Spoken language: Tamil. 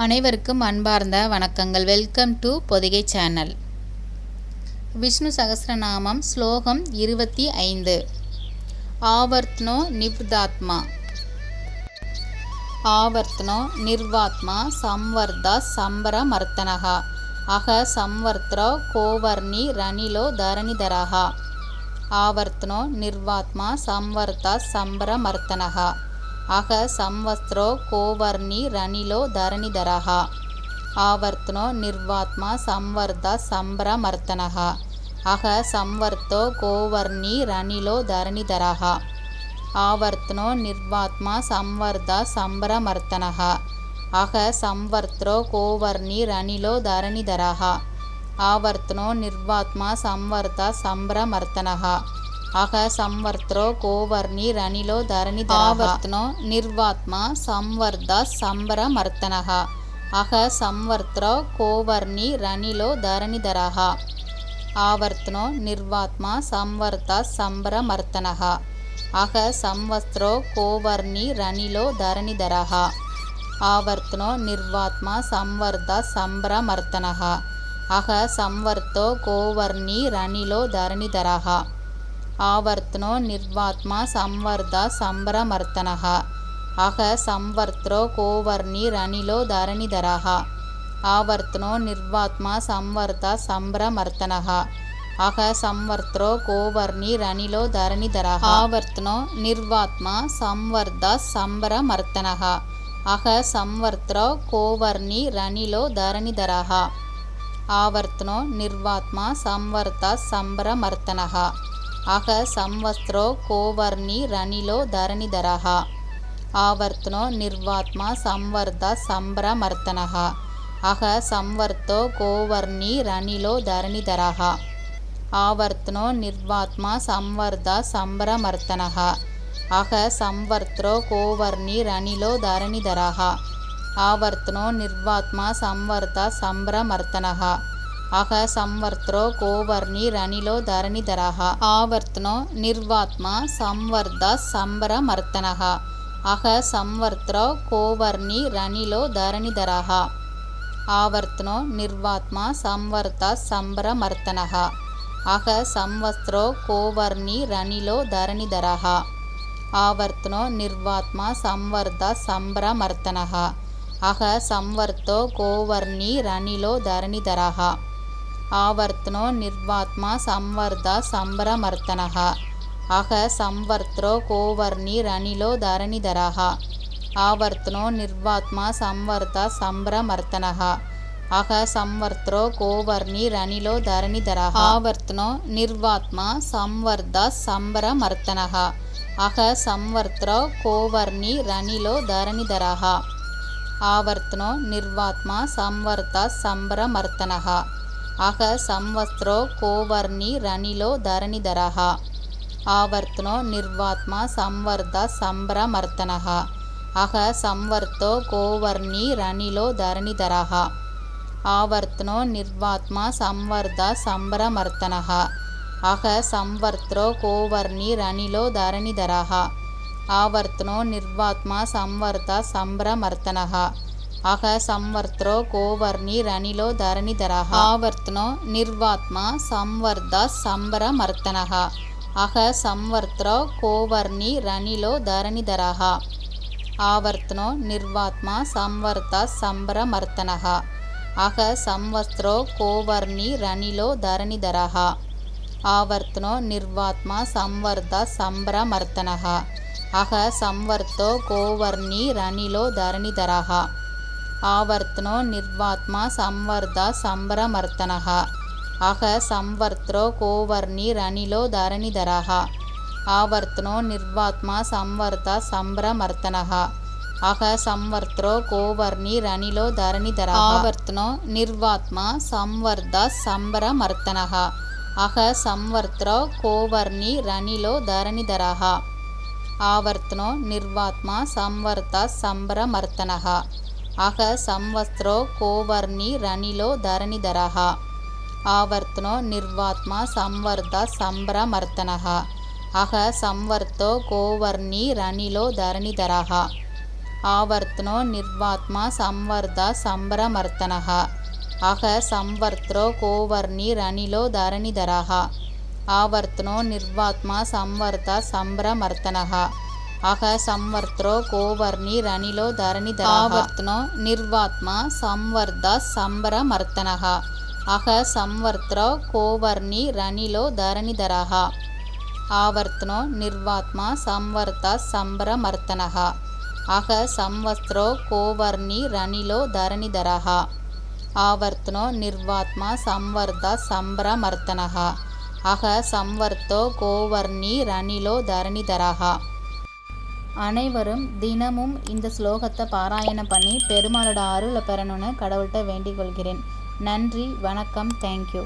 அனைவருக்கும் அன்பார்ந்த வணக்கங்கள். Welcome to Podhigai channel. Vishnu Sahasranamam ஸ்லோகம் 25. ஆவர்த்னோ நிவ்தாத்மா. ஆவர்த்னோ நிர்வாத்மா சம்வர்தா சம்பரமர்த்தனஹ அஹ சம்வர்த்ரோ கோவர்ணி ரணிலோ தரணிதரஹ. ஆவர்த்னோ நிர்வாத்மா சம்வர்தா சம்பரமர்த்தனஹ அஹ சம்வத்ரோ கோவர்ணி ரணிலோ தரணிதரஹ. ஆவர்த்னோ நிர்வாத்மா சம்வர்தா சம்பரமர்த்தனஹ அஹ சம்வர்த்தோ கோவர்ணி ரணிலோ தரணிதரஹ. ஆவர்த்னோ நிர்வாத்மா சம்வர்தா சம்பரமர்த்தனஹ அஹ சம்வர்த்ரோ கோவர்ணி ரணிலோ தரணிதரஹ. ஆவர்த்னோ நிர்வாத்மா சம்வர்தா சம்பரமர்த்தனஹ அஹ சம்வர்த்ரோ கோவர்ணி ரணிலோ தரணிதரஹ. ஆவர்த்னோ நிர்வாத்மா சம்வர்தா சம்பரமர்த்தனஹ அஹ சம்வர்த்ரோ கோவர்ணி ரணிலோ தரணிதரஹ. ஆவர்த்னோ நிர்வாத்மா சம்வர்தா சம்பரமர்த்தனஹ அஹ சம்வத்ரோ கோவர்ணி ரணிலோ தரணிதரஹ. ஆவர்த்னோ நிர்வாத்மா சம்வர்தா சம்பரமர்த்தனஹ அஹ சம்வர்த்தோ கோவர்ணி ரணிலோ தரணிதரஹ. ஆவர்த்னோ நிர்வாத்மா சம்வர்தா சம்பரமர்த்தனஹ அஹ சம்வர்த்ரோ கோவர்ணி ரணிலோ தரணிதரஹ. ஆவர்த்னோ நிர்வாத்மா சம்வர்தா சம்பரமர்த்தனஹ அஹ சம்வர்த்ரோ கோவர்ணி ரணிலோ தரணிதரஹ. ஆவர்த்னோ நிர்வாத்மா சம்வர்தா சம்பரமர்த்தனஹ அஹ சம்வர்த்ரோ கோவர்ணி ரணிலோ தரணிதரஹ. ஆவர்த்னோ நிர்வாத்மா சம்வர்தா சம்பரமர்த்தனஹ அஹ சம்வத்ரோ கோவர்ணி ரணிலோ தரணிதரஹ. ஆவர்த்னோ நிர்வாத்மா சம்வர்தா சம்பரமர்த்தனஹ அஹ சம்வர்த்தோ கோவர்ணி ரணிலோ தரணிதரஹ. ஆவர்த்னோ நிர்வாத்மா சம்வர்தா சம்பரமர்த்தனஹ அஹ சம்வர்த்ரோ கோவர்ணி ரணிலோ தரணிதரஹ. ஆவர்த்னோ நிர்வாத்மா சம்வர்தா சம்பரமர்த்தனஹ அஹ சம்வர்த்ரோ கோவர்ணி ரணிலோ தரணிதரஹ. ஆவர்த்னோ நிர்வாத்மா சம்வர்தா சம்பரமர்த்தனஹ அஹ சம்வர்த்ரோ கோவர்ணி ரணிலோ தரணிதரஹ. ஆவர்த்னோ நிர்வாத்மா சம்வர்தா சம்பரமர்த்தனஹ அஹ சம்வத்ரோ கோவர்ணி ரணிலோ தரணிதரஹ. ஆவர்த்னோ நிர்வாத்மா சம்வர்தா சம்பரமர்த்தனஹ அஹ சம்வர்த்தோ கோவர்ணி ரணிலோ தரணிதரஹ. ஆவர்த்னோ நிர்வாத்மா சம்வர்தா சம்பரமர்த்தனஹ அஹ சம்வர்த்ரோ கோவர்ணி ரணிலோ தரணிதரஹ. ஆவர்த்னோ நிர்வாத்மா சம்வர்தா சம்பரமர்த்தனஹ அஹ சம்வர்த்ரோ கோவர்ணி ரணிலோ தரணிதரஹ. ஆவர்த்னோ நிர்வாத்மா சம்வர்தா சம்பரமர்த்தனஹ அஹ சம்வர்த்ரோ கோவர்ணி ரணிலோ தரணிதரஹ. ஆவர்த்னோ நிர்வாத்மா சம்வர்தா சம்பரமர்த்தனஹ அஹ சம்வத்ரோ கோவர்ணி ரணிலோ தரணிதரஹ. ஆவர்த்னோ நிர்வாத்மா சம்வர்தா சம்பரமர்த்தனஹ அஹ சம்வர்த்தோ கோவர்ணி ரணிலோ தரணிதரஹ. ஆவர்த்னோ நிர்வாத்மா சம்வர்தா சம்பரமர்த்தனஹ அஹ சம்வர்த்ரோ கோவர்ணி ரணிலோ தரணிதரஹ. ஆவர்த்னோ நிர்வாத்மா சம்வர்தா சம்பரமர்த்தனஹ அஹ சம்வர்த்ரோ கோவர்ணி ரணிலோ தரணிதரஹ. ஆவர்த்னோ நிர்வாத்மா சம்வர்தா சம்பரமர்த்தனஹ அஹ சம்வர்த்ரோ கோவர்ணி ரணிலோ தரணிதரஹ. ஆவர்த்னோ நிர்வாத்மா சம்வர்தா சம்பரமர்த்தனஹ அஹ சம்வத்ரோ கோவர்ணி ரணிலோ தரணிதரஹ. ஆவர்த்னோ நிர்வாத்மா சம்வர்தா சம்பரமர்த்தனஹ அஹ சம்வர்த்தோ கோவர்ணி ரணிலோ தரணிதரஹ. ஆவர்த்னோ நிர்வாத்மா சம்வர்தா சம்பரமர்த்தனஹ அஹ சம்வர்த்ரோ கோவர்ணி ரணிலோ தரணிதரஹ. ஆவர்த்னோ நிர்வாத்மா சம்வர்தா சம்பரமர்த்தனஹ அஹ சம்வர்த்ரோ கோவர்ணி ரணிலோ தரணிதரஹ. ஆவர்த்னோ நிர்வாத்மா சம்வர்தா சம்பரமர்த்தனஹ அஹ சம்வர்த்ரோ கோவர்ணி ரணிலோ தரணிதரஹ. ஆவர்த்னோ நிர்வாத்மா சம்வர்தா சம்பரமர்த்தனஹ அஹ சம்வத்ரோ கோவர்ணி ரணிலோ தரணிதரஹ. ஆவர்த்னோ நிர்வாத்மா சம்வர்தா சம்பரமர்த்தனஹ அஹ சம்வர்த்தோ கோவர்ணி ரணிலோ தரணிதரஹ. ஆவர்த்தனோ நிர்வாத்மா சம்வர்தா சம்பரமர்த்தனः அக சம்வர்த்ரோ கோவர்ணி ரணிலோ தரணிதரः ஆவர்த்தனோ நிர்வாத்மா சம்வர்தா சம்பரமர்த்தனः அக சம்வர்த்ரோ கோவர்ணி ரணிலோ தரணிதரः ஆவர்த்தனோ நிர்வாத்மா சம்வர்தா சம்பரமர்த்தனः அக சம்வர்த்ரோ கோவர்ணி ரணிலோ தரணிதரः ஆவர்த்தனோ நிர்வாத்மா சம்வர்தா சம்பரமர்த்தனः அக சம்வத்ரோ கோவர்ணி ரணிலோ தரணிதரः ஆவர்த்தனோ நிர்வாத்மா சம்வர்தா சம்பரமர்த்தனः அக சம்வர்த்தோ கோவர்ணி ரணிலோ தரணிதரः. அனைவரும் தினமும் இந்த ஸ்லோகத்தை பாராயணம் பண்ணி பெருமாளோட அருளை பெறணும்னு கடவுள்கிட்ட வேண்டிக் கொள்கிறேன். நன்றி, வணக்கம், தேங்க்யூ.